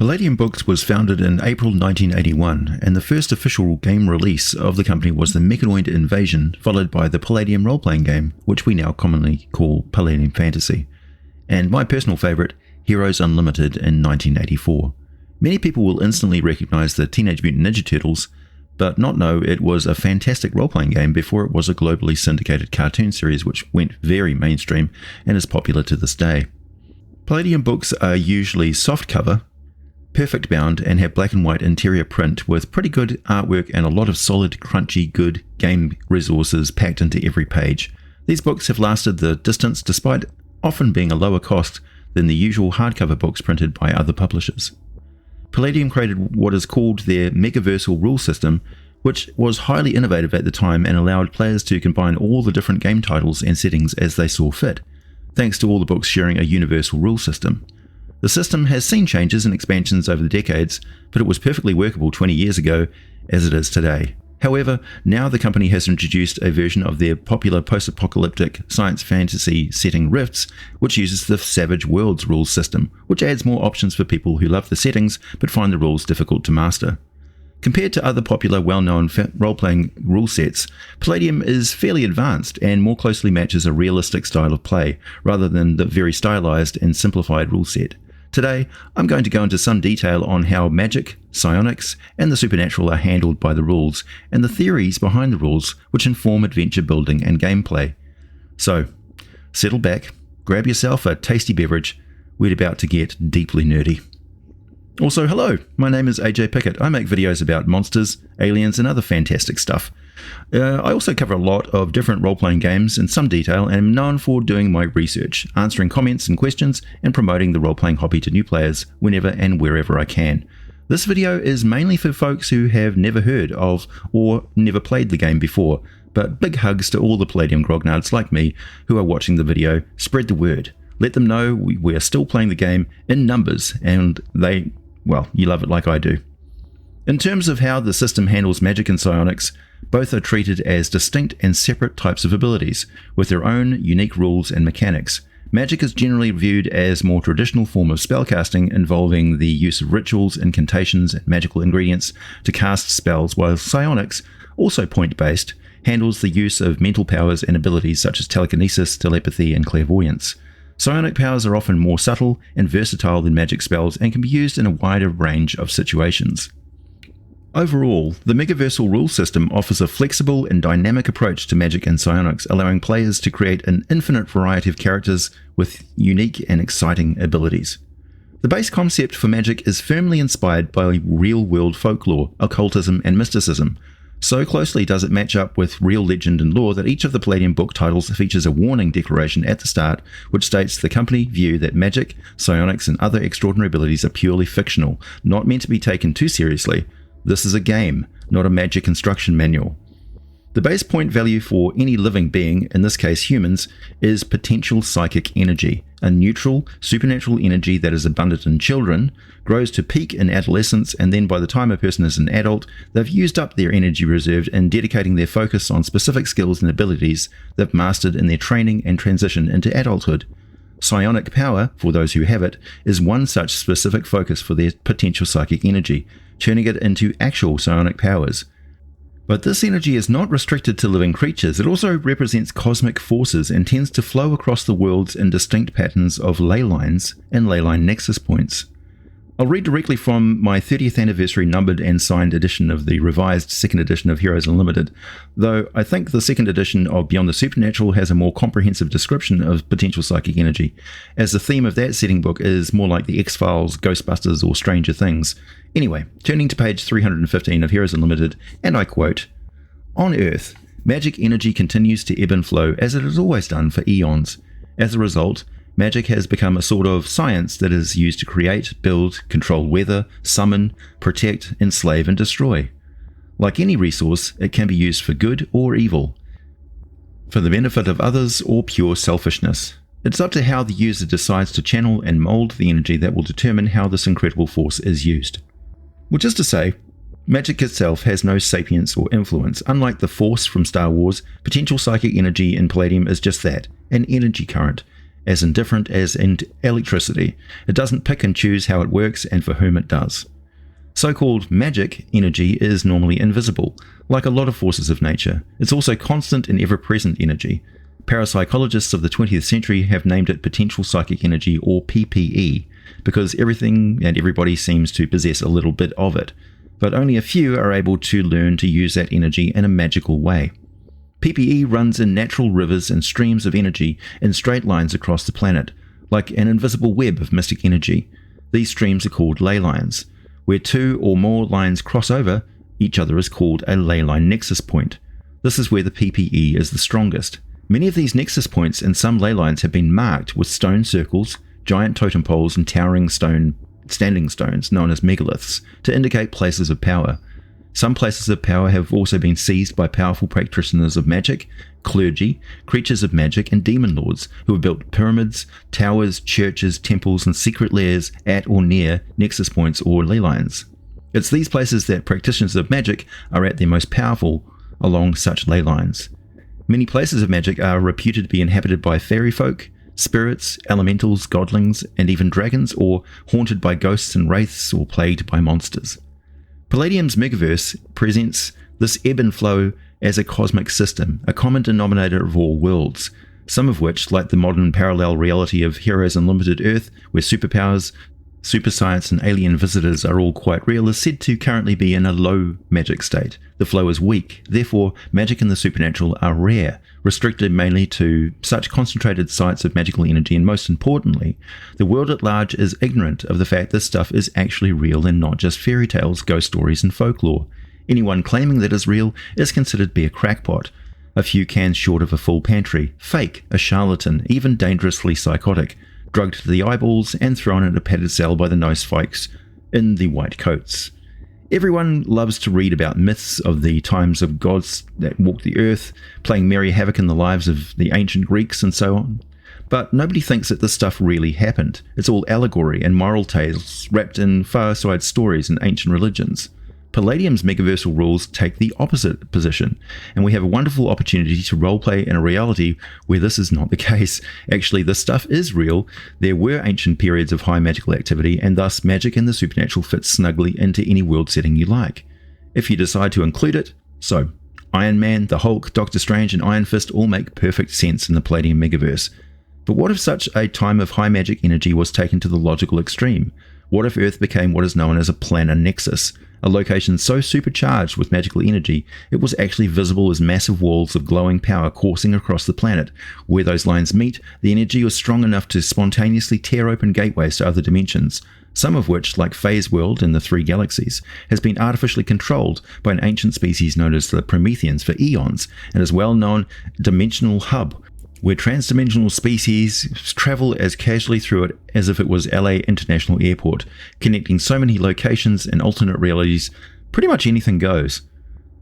Palladium Books was founded in April 1981, and the first official game release of the company was the Mechanoid Invasion, followed by the Palladium Roleplaying game, which we now commonly call Palladium Fantasy, and my personal favourite, Heroes Unlimited in 1984. Many people will instantly recognise the Teenage Mutant Ninja Turtles, but not know it was a fantastic role-playing game before it was a globally syndicated cartoon series which went very mainstream and is popular to this day. Palladium books are usually softcover, perfect bound, and have black and white interior print with pretty good artwork and a lot of solid, crunchy, good game resources packed into every page. These books have lasted the distance despite often being a lower cost than the usual hardcover books printed by other publishers. Palladium created what is called their Megaversal rule system, which was highly innovative at the time and allowed players to combine all the different game titles and settings as they saw fit, thanks to all the books sharing a universal rule system. The system has seen changes and expansions over the decades, but it was perfectly workable 20 years ago as it is today. However, now the company has introduced a version of their popular post-apocalyptic science fantasy setting Rifts, which uses the Savage Worlds rules system, which adds more options for people who love the settings but find the rules difficult to master. Compared to other popular well-known role-playing rule sets, Palladium is fairly advanced and more closely matches a realistic style of play, rather than the very stylized and simplified rule set. Today, I'm going to go into some detail on how magic, psionics, and the supernatural are handled by the rules, and the theories behind the rules which inform adventure building and gameplay. So, settle back, grab yourself a tasty beverage, we're about to get deeply nerdy. Also, hello, my name is ajpickett. I make videos about monsters, aliens, and other fantastic stuff. I also cover a lot of different role-playing games in some detail and am known for doing my research, answering comments and questions, and promoting the role-playing hobby to new players whenever and wherever I can. This video is mainly for folks who have never heard of or never played the game before, but big hugs to all the Palladium grognards like me who are watching the video. Spread the word. Let them know we are still playing the game in numbers, and you love it like I do. In terms of how the system handles magic and psionics, both are treated as distinct and separate types of abilities, with their own unique rules and mechanics. Magic is generally viewed as a more traditional form of spellcasting involving the use of rituals, incantations, and magical ingredients to cast spells, while psionics, also point-based, handles the use of mental powers and abilities such as telekinesis, telepathy, and clairvoyance. Psionic powers are often more subtle and versatile than magic spells and can be used in a wider range of situations. Overall, the Megaversal rule system offers a flexible and dynamic approach to magic and psionics, allowing players to create an infinite variety of characters with unique and exciting abilities. The base concept for magic is firmly inspired by real-world folklore, occultism, and mysticism. So closely does it match up with real legend and lore that each of the Palladium book titles features a warning declaration at the start, which states the company view that magic, psionics, and other extraordinary abilities are purely fictional, not meant to be taken too seriously. This is a game, not a magic instruction manual. The base point value for any living being, in this case humans, is potential psychic energy, a neutral, supernatural energy that is abundant in children, grows to peak in adolescence, and then by the time a person is an adult, they've used up their energy reserve in dedicating their focus on specific skills and abilities they've mastered in their training and transition into adulthood. Psionic power, for those who have it, is one such specific focus for their potential psychic energy, turning it into actual psionic powers. But this energy is not restricted to living creatures. It also represents cosmic forces and tends to flow across the worlds in distinct patterns of Leylines and Leyline nexus points. I'll read directly from my 30th anniversary numbered and signed edition of the revised second edition of Heroes Unlimited, though I think the second edition of Beyond the Supernatural has a more comprehensive description of potential psychic energy, as the theme of that setting book is more like the X-Files, Ghostbusters, or Stranger Things. Anyway, turning to page 315 of Heroes Unlimited, and I quote, "On Earth, magic energy continues to ebb and flow as it has always done for eons. As a result, magic has become a sort of science that is used to create, build, control weather, summon, protect, enslave, and destroy. Like any resource, it can be used for good or evil, for the benefit of others or pure selfishness. It's up to how the user decides to channel and mold the energy that will determine how this incredible force is used." Which is to say, magic itself has no sapience or influence. Unlike the Force from Star Wars, potential psychic energy in Palladium is just that, an energy current. as indifferent as in electricity. It doesn't pick and choose how it works and for whom it does. So-called magic energy is normally invisible, like a lot of forces of nature. It's also constant and ever-present energy. Parapsychologists of the 20th century have named it potential psychic energy, or PPE, because everything and everybody seems to possess a little bit of it, but only a few are able to learn to use that energy in a magical way. PPE runs in natural rivers and streams of energy in straight lines across the planet, like an invisible web of mystic energy. These streams are called Leylines. Where two or more lines cross over, each other is called a Leyline nexus point. This is where the PPE is the strongest. Many of these nexus points and some ley lines have been marked with stone circles, giant totem poles and towering standing stones known as megaliths to indicate places of power. Some places of power have also been seized by powerful practitioners of magic, clergy, creatures of magic and demon lords who have built pyramids, towers, churches, temples and secret lairs at or near nexus points or ley lines. It's these places that practitioners of magic are at their most powerful along such ley lines. Many places of magic are reputed to be inhabited by fairy folk, spirits, elementals, godlings, and even dragons, or haunted by ghosts and wraiths, or plagued by monsters. Palladium's Megaverse presents this ebb and flow as a cosmic system, a common denominator of all worlds, some of which, like the modern parallel reality of Heroes Unlimited Earth, where superpowers, super science and alien visitors are all quite real, is said to currently be in a low magic state. The flow is weak, therefore magic and the supernatural are rare, restricted mainly to such concentrated sites of magical energy, and most importantly, the world at large is ignorant of the fact this stuff is actually real and not just fairy tales, ghost stories and folklore. Anyone claiming that is real is considered to be a crackpot, a few cans short of a full pantry, fake, a charlatan, even dangerously psychotic, drugged to the eyeballs and thrown in a padded cell by the nose spikes in the white coats. Everyone loves to read about myths of the times of gods that walked the earth, playing merry havoc in the lives of the ancient Greeks and so on. But nobody thinks that this stuff really happened. It's all allegory and moral tales wrapped in far-side stories and ancient religions. Palladium's Megaversal rules take the opposite position, and we have a wonderful opportunity to roleplay in a reality where this is not the case. Actually, this stuff is real. There were ancient periods of high magical activity, and thus magic and the supernatural fit snugly into any world setting you like. If you decide to include it, so Iron Man, the Hulk, Doctor Strange, and Iron Fist all make perfect sense in the Palladium Megaverse. But what if such a time of high magic energy was taken to the logical extreme? What if Earth became what is known as a planar nexus? A location so supercharged with magical energy, it was actually visible as massive walls of glowing power coursing across the planet. Where those lines meet, the energy was strong enough to spontaneously tear open gateways to other dimensions, some of which, like Phase World in the Three Galaxies, has been artificially controlled by an ancient species known as the Prometheans for eons, and is well-known dimensional hub, where transdimensional species travel as casually through it as if it was LA International Airport, connecting so many locations and alternate realities, pretty much anything goes.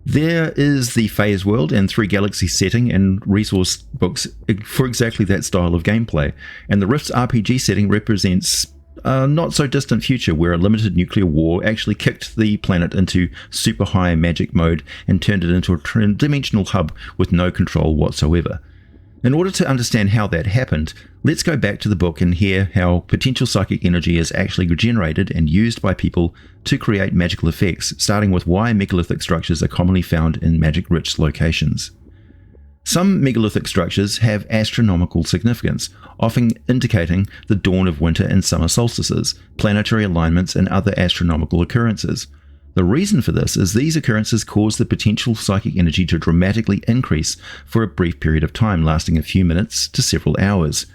There is the Phase World and Three Galaxies setting and resource books for exactly that style of gameplay, and the Rift's RPG setting represents a not so distant future where a limited nuclear war actually kicked the planet into super high magic mode and turned it into a dimensional hub with no control whatsoever. In order to understand how that happened, let's go back to the book and hear how potential psychic energy is actually generated and used by people to create magical effects, starting with why megalithic structures are commonly found in magic-rich locations. Some megalithic structures have astronomical significance, often indicating the dawn of winter and summer solstices, planetary alignments, and other astronomical occurrences. The reason for this is these occurrences cause the potential psychic energy to dramatically increase for a brief period of time, lasting a few minutes to several hours.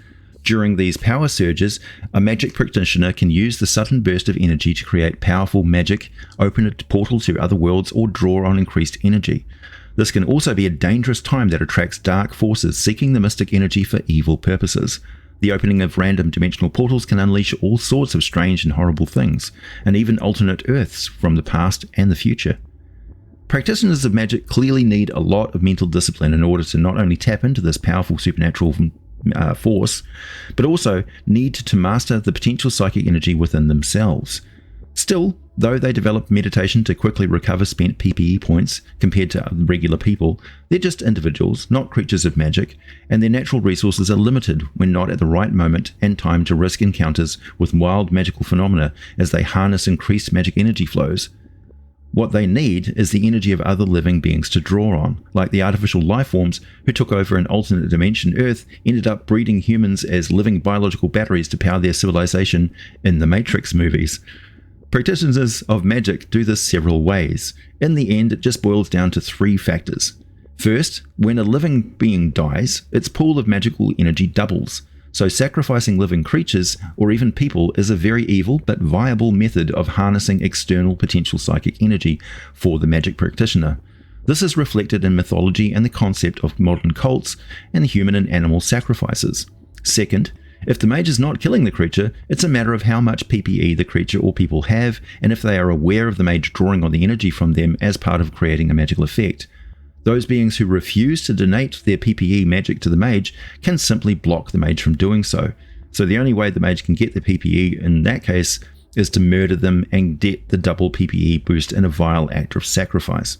During these power surges, a magic practitioner can use the sudden burst of energy to create powerful magic, open a portal to other worlds, or draw on increased energy. This can also be a dangerous time that attracts dark forces seeking the mystic energy for evil purposes. The opening of random dimensional portals can unleash all sorts of strange and horrible things, and even alternate Earths from the past and the future. Practitioners of magic clearly need a lot of mental discipline in order to not only tap into this powerful supernatural force, but also need to master the potential psychic energy within themselves. Still, though they develop meditation to quickly recover spent PPE points compared to regular people, they're just individuals, not creatures of magic, and their natural resources are limited when not at the right moment and time to risk encounters with wild magical phenomena as they harness increased magic energy flows. What they need is the energy of other living beings to draw on, like the artificial lifeforms who took over an alternate dimension Earth, ended up breeding humans as living biological batteries to power their civilization in the Matrix movies. Practitioners of magic do this several ways. In the end, it just boils down to 3 factors. First, when a living being dies, its pool of magical energy doubles. So sacrificing living creatures, or even people, is a very evil but viable method of harnessing external potential psychic energy for the magic practitioner. This is reflected in mythology and the concept of modern cults and the human and animal sacrifices. Second, if the mage is not killing the creature, it's a matter of how much PPE the creature or people have, and if they are aware of the mage drawing on the energy from them as part of creating a magical effect. Those beings who refuse to donate their PPE magic to the mage can simply block the mage from doing so. So the only way the mage can get the PPE in that case is to murder them and get the double PPE boost in a vile act of sacrifice.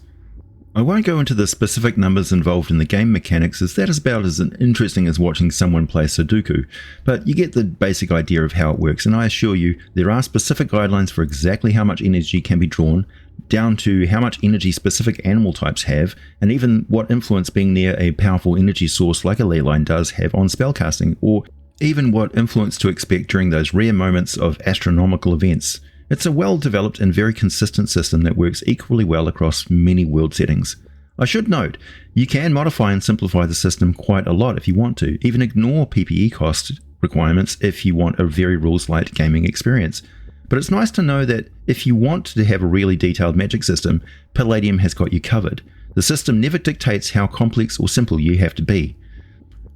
I won't go into the specific numbers involved in the game mechanics, as that is about as interesting as watching someone play Sudoku, but you get the basic idea of how it works, and I assure you there are specific guidelines for exactly how much energy can be drawn, down to how much energy specific animal types have, and even what influence being near a powerful energy source like a Leyline does have on spellcasting, or even what influence to expect during those rare moments of astronomical events. It's a well-developed and very consistent system that works equally well across many world settings. I should note, you can modify and simplify the system quite a lot if you want to, even ignore PPE cost requirements if you want a very rules-light gaming experience. But it's nice to know that if you want to have a really detailed magic system, Palladium has got you covered. The system never dictates how complex or simple you have to be.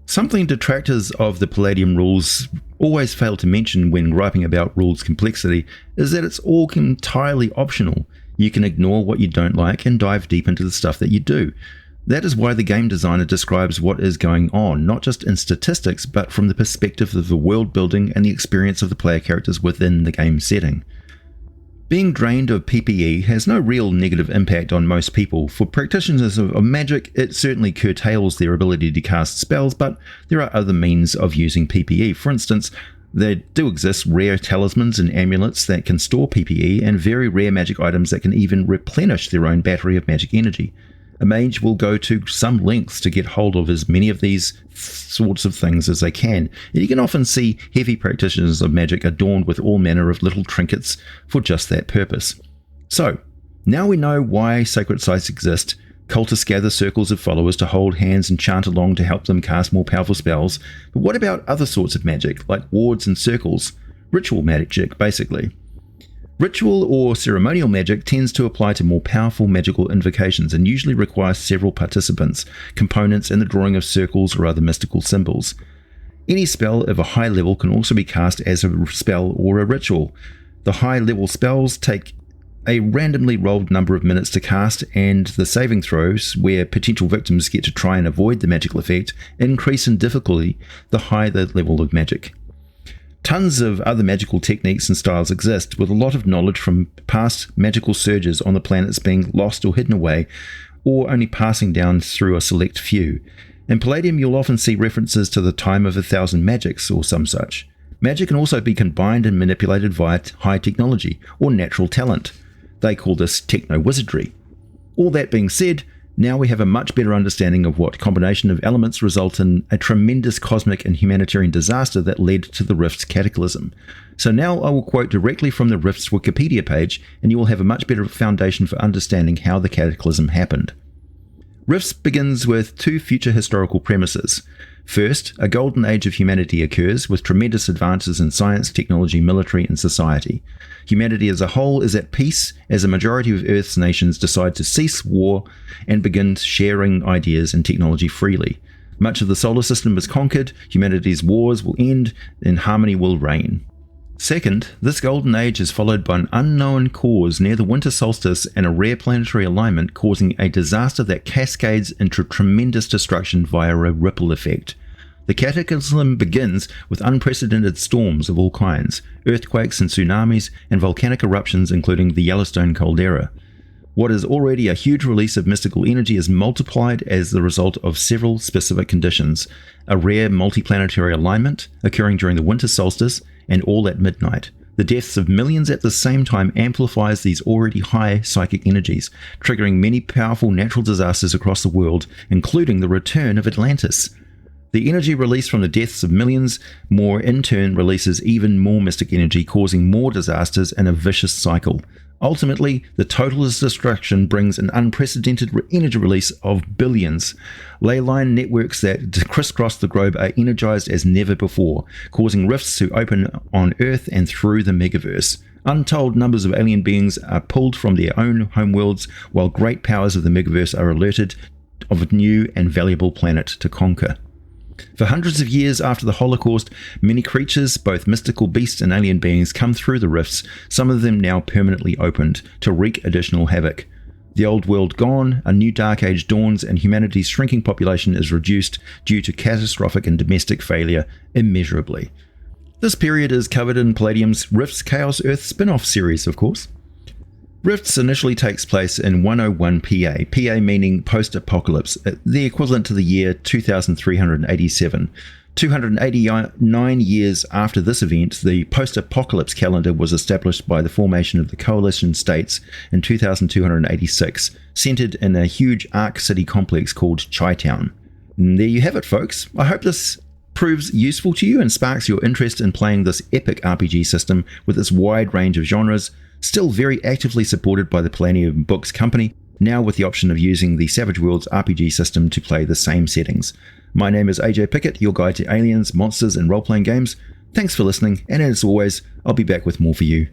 Something detractors of the Palladium rules always fail to mention when griping about rules complexity is that it's all entirely optional. You can ignore what you don't like and dive deep into the stuff that you do. That is why the game designer describes what is going on, not just in statistics, but from the perspective of the world building and the experience of the player characters within the game setting. Being drained of PPE has no real negative impact on most people. For practitioners of magic, it certainly curtails their ability to cast spells, but there are other means of using PPE. For instance, there do exist rare talismans and amulets that can store PPE, and very rare magic items that can even replenish their own battery of magic energy. A mage will go to some lengths to get hold of as many of these sorts of things as they can, and you can often see heavy practitioners of magic adorned with all manner of little trinkets for just that purpose. So, now we know why sacred sites exist. Cultists gather circles of followers to hold hands and chant along to help them cast more powerful spells, but what about other sorts of magic, like wards and circles? Ritual magic, basically. Ritual or ceremonial magic tends to apply to more powerful magical invocations and usually requires several participants, components, and the drawing of circles or other mystical symbols. Any spell of a high level can also be cast as a spell or a ritual. The high level spells take a randomly rolled number of minutes to cast, and the saving throws, where potential victims get to try and avoid the magical effect, increase in difficulty the higher the level of magic. Tons of other magical techniques and styles exist, with a lot of knowledge from past magical surges on the planets being lost or hidden away, or only passing down through a select few. In Palladium, you'll often see references to the time of 1,000 magics or some such. Magic can also be combined and manipulated via high technology or natural talent. They call this techno-wizardry. All that being said, now we have a much better understanding of what combination of elements result in a tremendous cosmic and humanitarian disaster that led to the Rift's cataclysm. So now I will quote directly from the Rift's Wikipedia page, and you will have a much better foundation for understanding how the cataclysm happened. Rifts begins with 2 future historical premises. First, a golden age of humanity occurs with tremendous advances in science, technology, military, and society. Humanity as a whole is at peace as a majority of Earth's nations decide to cease war and begin sharing ideas and technology freely. Much of the solar system is conquered, humanity's wars will end, and harmony will reign. Second, this golden age is followed by an unknown cause near the winter solstice and a rare planetary alignment causing a disaster that cascades into tremendous destruction via a ripple effect. The cataclysm begins with unprecedented storms of all kinds, earthquakes and tsunamis, and volcanic eruptions including the Yellowstone caldera. What is already a huge release of mystical energy is multiplied as the result of several specific conditions: a rare multiplanetary alignment occurring during the winter solstice and all at midnight. The deaths of millions at the same time amplifies these already high psychic energies, triggering many powerful natural disasters across the world, including the return of Atlantis. The energy released from the deaths of millions more in turn releases even more mystic energy, causing more disasters and a vicious cycle. Ultimately, the total destruction brings an unprecedented energy release of billions. Leyline networks that crisscross the globe are energized as never before, causing rifts to open on Earth and through the Megaverse. Untold numbers of alien beings are pulled from their own homeworlds, while great powers of the Megaverse are alerted of a new and valuable planet to conquer. For hundreds of years after the Holocaust, many creatures, both mystical beasts and alien beings, come through the rifts, some of them now permanently opened, to wreak additional havoc. The old world gone, a new dark age dawns, and humanity's shrinking population is reduced due to catastrophic and domestic failure immeasurably. This period is covered in Palladium's Rifts Chaos Earth spin-off series, of course. Rifts initially takes place in 101 PA, PA meaning post-apocalypse, the equivalent to the year 2387. 289 years after this event, the post-apocalypse calendar was established by the formation of the Coalition States in 2286, centered in a huge Ark City complex called Chi-Town. And there you have it, folks. I hope this proves useful to you and sparks your interest in playing this epic RPG system with its wide range of genres, still very actively supported by the Palladium Books company, now with the option of using the Savage Worlds RPG system to play the same settings. My name is AJ Pickett, your guide to aliens, monsters, and role-playing games. Thanks for listening, and as always, I'll be back with more for you